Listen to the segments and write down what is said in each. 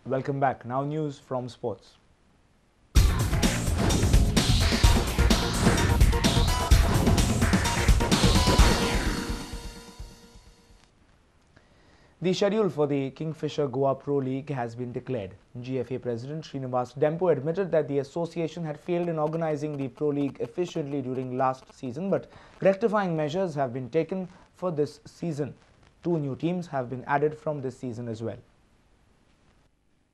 Welcome back. Now news from sports. The schedule for the Kingfisher Goa Pro League has been declared. GFA President Srinivas Dempo admitted that the association had failed in organizing the Pro League efficiently during last season, but rectifying measures have been taken for this season. 2 new teams have been added from this season as well.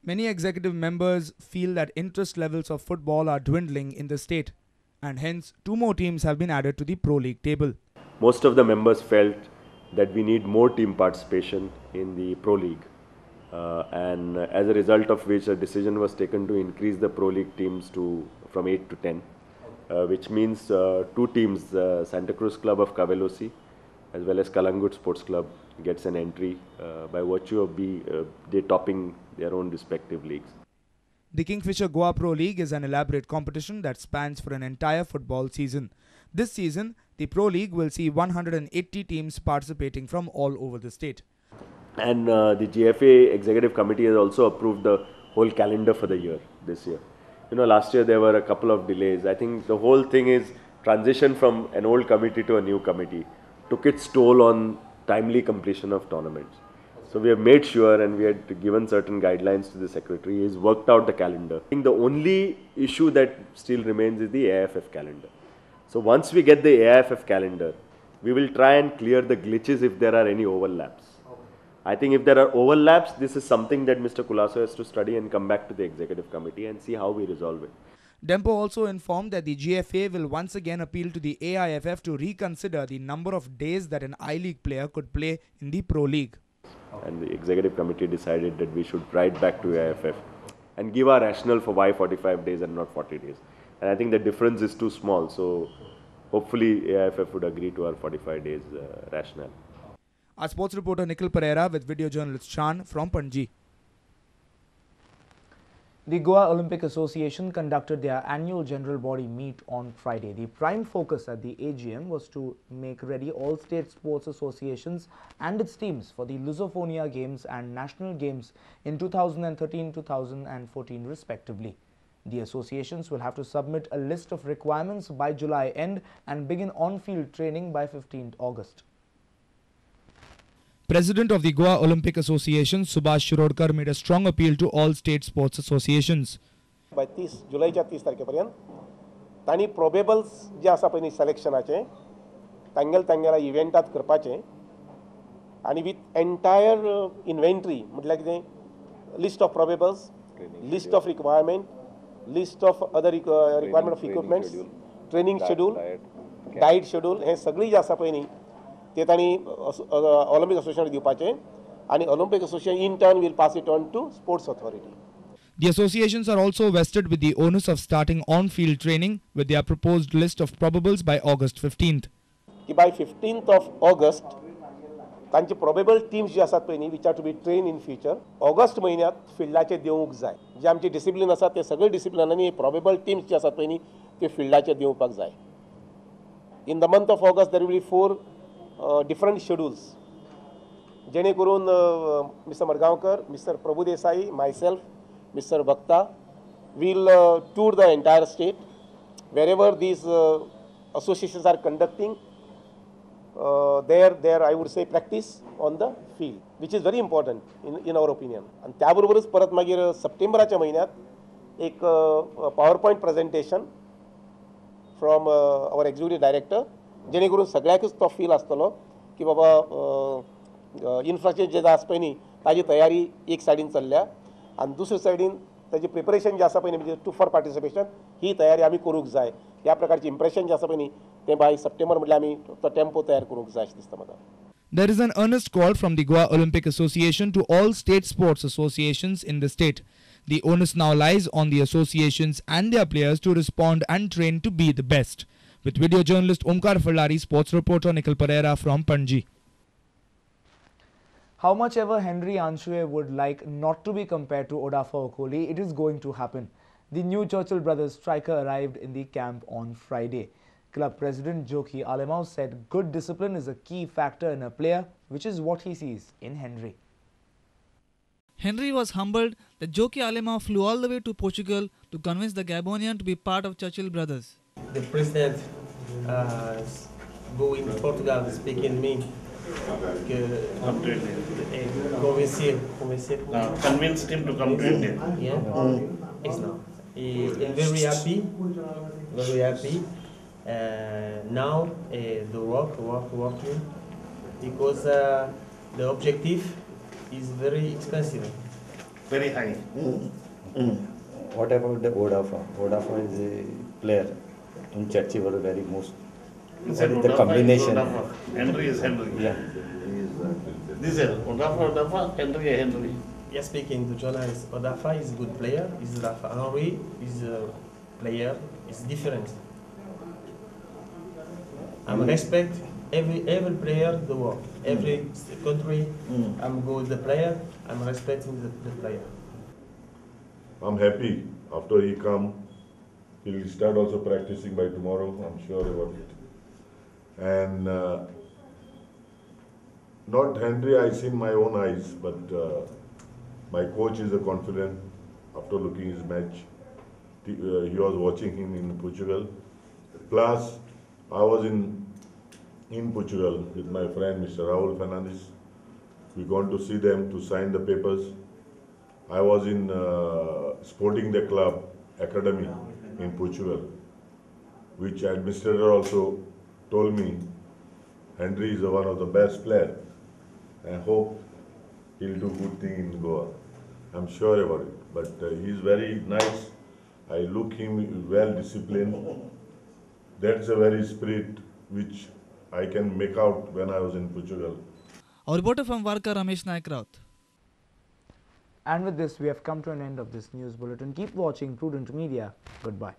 Many executive members feel that interest levels of football are dwindling in the state, and hence 2 more teams have been added to the Pro League table. Most of the members felt that we need more team participation in the Pro League, and as a result of which a decision was taken to increase the Pro League teams from 8 to 10, which means 2 teams, Santa Cruz Club of Cavelosi as well as Kalangut Sports Club gets an entry by virtue of they topping their own respective leagues. The Kingfisher Goa Pro League is an elaborate competition that spans for an entire football season. This season, the Pro League will see 180 teams participating from all over the state. And the GFA Executive Committee has also approved the whole calendar for the year, this year. Last year there were a couple of delays. I think the whole thing is transition from an old committee to a new committee took its toll on timely completion of tournaments. So we have made sure, and we had given certain guidelines to the secretary, he's worked out the calendar. I think the only issue that still remains is the AIFF calendar. So once we get the AIFF calendar, we will try and clear the glitches if there are any overlaps. Okay. I think if there are overlaps, this is something that Mr. Kulaso has to study and come back to the executive committee and see how we resolve it. Dempo also informed that the GFA will once again appeal to the AIFF to reconsider the number of days that an I-League player could play in the Pro League. And the executive committee decided that we should write back to AIFF and give our rationale for why 45 days and not 40 days. And I think the difference is too small, so hopefully AIFF would agree to our 45 days rationale. Our sports reporter Nikhil Pereira with video journalist Shan from Panji. The Goa Olympic Association conducted their annual general body meet on Friday. The prime focus at the AGM was to make ready all state sports associations and its teams for the Lusophonia Games and National Games in 2013-2014 respectively. The associations will have to submit a list of requirements by July end and begin on-field training by 15th August. President of the Goa Olympic Association, Subhash Shirodkar, made a strong appeal to all state sports associations. By 30 जुलैच्या 30 तारखेपर्यंत तांणी probables जे आसा पळय सिलेक्शनाचे तांगेला इव्हेंटात करपाचे आणि with entire inventory म्हटल्यार कितें list of probables, list of requirement, list of other requirement of equipments, training schedule, diet schedule हे सगळी जे आसा पळय न्ही ते तांणी ऑलिंपिक असोसिएशनाक दिवपाचे आणि Olympic association in turn will pass it on to sports authority. The associations are also vested with the onus of starting on-field training with their proposed list of probables by August 15th. की by 15th of August तांचे probable teams जे आसात पळय न्ही which are to be train in future August म्हयन्यात फिल्डाचेर देवूंक जाय. जे आमचे डिसिप्लीन आसात ते सगळे डिसिप्लिनांनी प्रोबेबल टीम्स जे आसात पळय न्ही ते फिल्डाचेर दिवपाक जाय. In the month of August there will be 4 different schedules. जेणे करून Mr. Margaonkar, Mr. Prabhu myself, Mr. Bhakta will tour the entire state wherever these associations are conducting their I would say practice on the field, which is very important in our opinion. आणि त्याबरोबरच परत मागीर सप्टेंबराच्या महिन्यात एक PowerPoint presentation from our executive director जेणे करून सगळ्याकच तो feel आसतलो की बाबा इन्फ्रास्ट्रक्चर जे आसा पळय न्ही ताजी तयारी एक सायडीन चल्ल्या आनी दुसरे सायडीन ताजें प्रिपरेशन जें आसा पळय न्ही म्हणजे टू फॉर पार्टिसिपेशन ही तयारी आमी करूंक जाय. ह्या प्रकारचें इम्प्रेशन जें आसा पळय न्ही तें बाय सप्टेंबर म्हटल्यार आमी तो टेम्पो तयार करूंक जाय अशें दिसता म्हाका. There is an earnest call from the Goa Olympic Association to all state sports associations in the state. The onus now lies on the associations and their players to respond and train to be the best. With video journalist Omkar Fallari, sports reporter Nikhil Pereira from Panji. How much ever Henry Anshue would like not to be compared to Odafa Okoli, it is going to happen. The new Churchill brothers striker arrived in the camp on Friday. Club president Joki Alemau said good discipline is a key factor in a player, which is what he sees in Henry. Henry was humbled that Joki Alema flew all the way to Portugal to convince the Gabonian to be part of Churchill Brothers. The president go in Portugal speaking me Convinced him to come to India. Yeah, it's now. He's very happy, very happy. Now the working because the objective is very expensive. Very high. What about the Odafa? Odafa is a player in Churchill, very most. Is What is the combination? Henry is Henry. Yeah. This is Odafa, Henry. Yes, speaking to journalists, Odafa is a good player. Is Rafa Henry is a player. It's different. I'm respect every player the world. Every country, I'm go with the player. I'm respecting the player. I'm happy. After he come, he'll start also practicing by tomorrow. I'm sure about it. And not Henry, I seen my own eyes, but my coach is a confident. After looking his match, he was watching him in Portugal. Plus, I was in Portugal with my friend Mr. Raul Fernandes. We gone to see them to sign the papers. I was in Sporting the Club Academy in Portugal, which administrator also told me Henry is one of the best players. I hope he'll do good thing in Goa. I'm sure about it. But he's very nice. I look him well disciplined. That's a very spirit which I can make out when I was in Portugal. Our reporter from Varka, Ramesh Naik Raut. And with this, we have come to an end of this news bulletin. Keep watching Prudent Media. Goodbye.